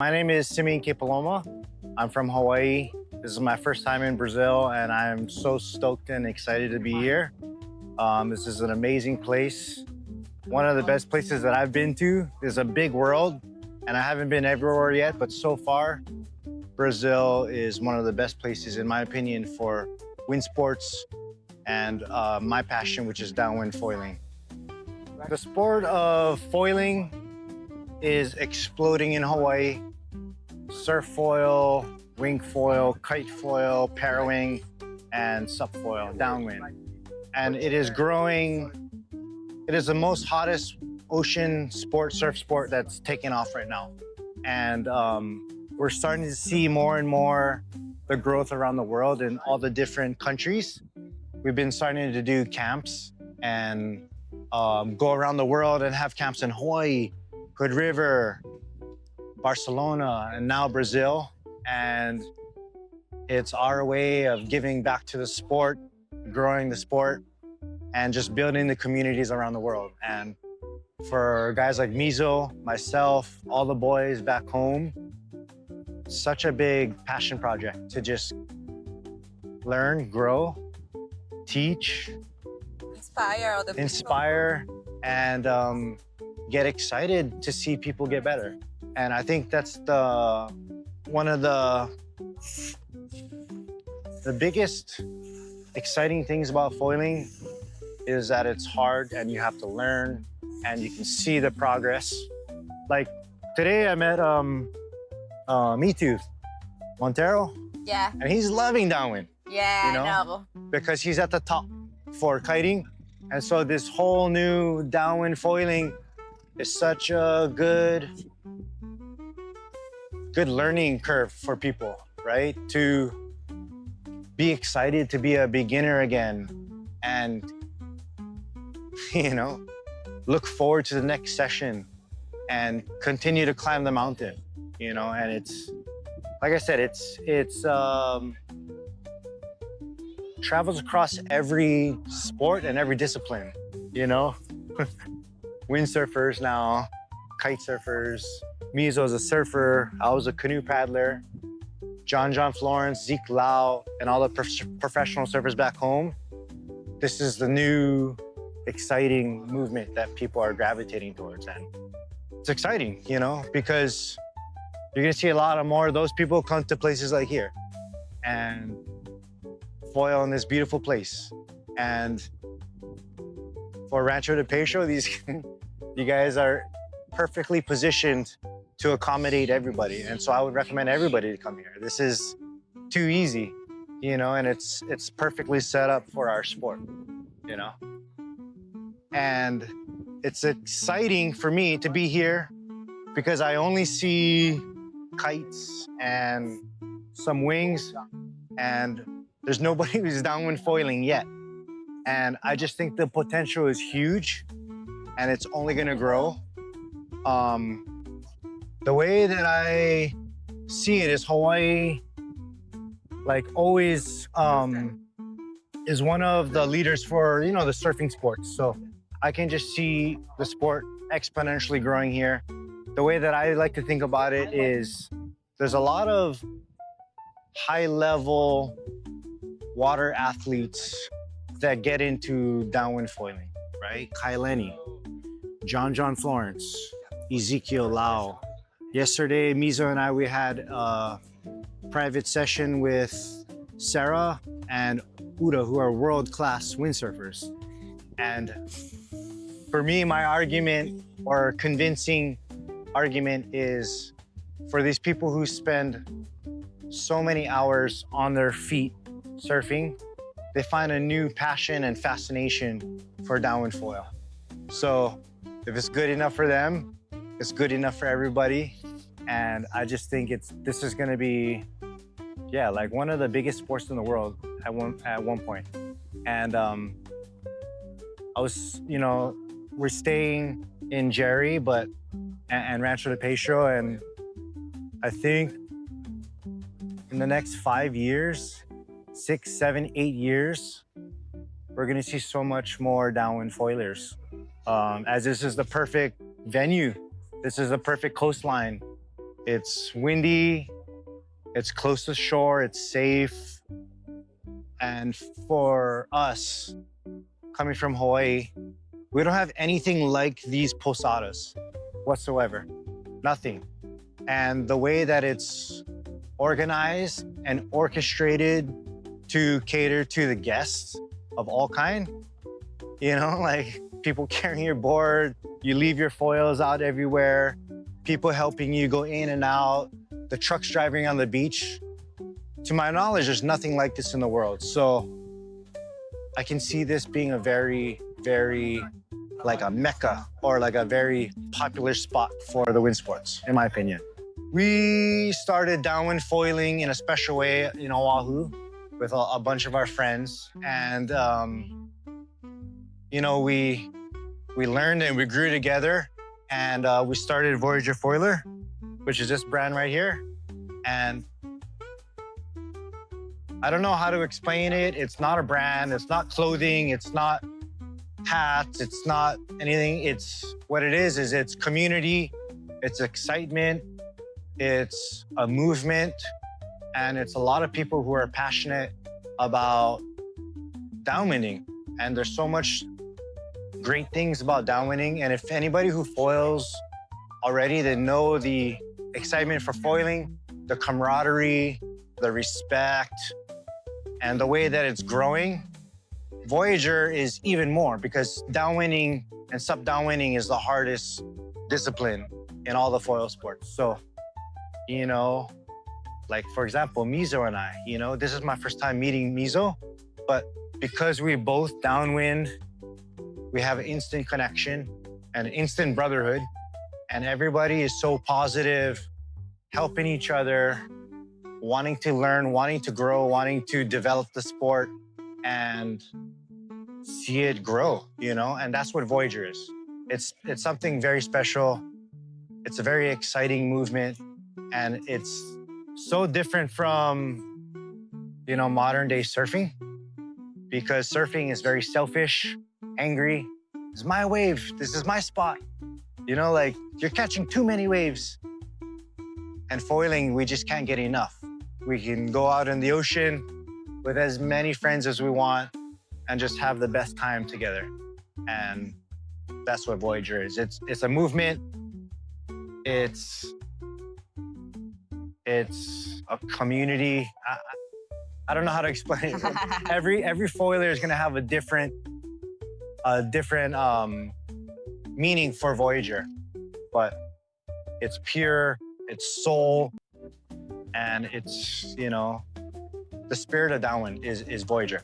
My name is Simeon Ke-Paloma. I'm from Hawaii. This is my first time in Brazil, and I'm so stoked and excited to be here. This is an amazing place. One of the best places that I've been to. It's a big world, and I haven't been everywhere yet, but so far, Brazil is one of the best places, in my opinion, for wind sports and my passion, which is downwind foiling. The sport of foiling is exploding in Hawaii. Surf foil, wing foil, kite foil, parawing, and subfoil, downwind. And it is growing. It is the most hottest ocean sport, surf sport that's taking off right now. And we're starting to see more and more the growth around the world in all the different countries. We've been starting to do camps and go around the world and have camps in Hawaii, Hood River, Barcelona, and now Brazil. And it's our way of giving back to the sport, growing the sport, and just building the communities around the world. And for guys like Mizo, myself, all the boys back home, such a big passion project to just learn, grow, teach, inspire other people. Inspire, and get excited to see people get better. And I think that's one of the biggest exciting things about foiling is that it's hard and you have to learn and you can see the progress. Like today I met Mitu Montero, Yeah, and he's loving downwind, yeah, You know? I know. because he's at the top for kiting. And so this whole new downwind foiling is such a good learning curve for people, right? To be excited to be a beginner again and, look forward to the next session and continue to climb the mountain, and it's, like I said, it's travels across every sport and every discipline, Windsurfers now, kite surfers. Mizo's a surfer. I was a canoe paddler. John Florence, Zeke Lau, and all the professional surfers back home. This is the new exciting movement that people are gravitating towards. And it's exciting, because you're gonna see a lot of more of those people come to places like here and foil in this beautiful place. And for Rancho de Peixo, you guys are perfectly positioned to accommodate everybody. And so I would recommend everybody to come here. This is too easy, and it's perfectly set up for our sport, And it's exciting for me to be here because I only see kites and some wings, and there's nobody who's downwind foiling yet. And I just think the potential is huge and it's only gonna grow. The way that I see it is Hawaii, like always, is one of the leaders for, the surfing sports. So I can just see the sport exponentially growing here. The way that I like to think about it is there's a lot of high-level water athletes that get into downwind foiling, right? Kai Lenny, John Florence, Ezekiel Lau. Yesterday, Mizo and we had a private session with Sarah and Uda, who are world-class windsurfers. And for me, my argument or convincing argument is for these people who spend so many hours on their feet surfing, they find a new passion and fascination for downwind foil. So if it's good enough for them, it's good enough for everybody. And I just think this is gonna be, like one of the biggest sports in the world at one point. And I was, we're staying in Jeri, and Rancho de Peixo, and I think in the next 5 years, 6, 7, 8 years, we're gonna see so much more downwind foilers. As this is the perfect venue. This is the perfect coastline. It's windy, it's close to shore, it's safe. And for us, coming from Hawaii, we don't have anything like these posadas whatsoever, nothing. And the way that it's organized and orchestrated to cater to the guests of all kind, you know, like people carrying your board, you leave your foils out everywhere, people helping you go in and out, the trucks driving on the beach. To my knowledge, there's nothing like this in the world. So I can see this being a very, very like a mecca or like a very popular spot for the wind sports, in my opinion. We started downwind foiling in a special way in Oahu with a bunch of our friends. And, you know, we learned and we grew together, and we started Voyager Foiler, which is this brand right here. And I don't know how to explain it. It's not a brand, it's not clothing, it's not hats, it's not anything. It's what it is it's community, it's excitement, it's a movement, and it's a lot of people who are passionate about downwinding. And there's so much great things about downwinding. And if anybody who foils already, they know the excitement for foiling, the camaraderie, the respect, and the way that it's growing. Voyager is even more, because downwinding and sub-downwinding is the hardest discipline in all the foil sports. So, you know, like for example, Mizo and I, you know, this is my first time meeting Mizo, but because we both downwind, we have an instant connection and an instant brotherhood, and everybody is so positive, helping each other, wanting to learn, wanting to grow, wanting to develop the sport and see it grow, you know? And that's what Voyager is. It's something very special. It's a very exciting movement, and it's so different from, you know, modern day surfing, because surfing is very selfish, angry. This is my wave, this is my spot. You know, like you're catching too many waves. And foiling, we just can't get enough. We can go out in the ocean with as many friends as we want and just have the best time together. And that's what Voyager is. It's a movement. It's a community. I don't know how to explain it. Every foiler is gonna have a different meaning for Voyager, but it's pure, it's soul, and it's, you know, the spirit of downwind is Voyager.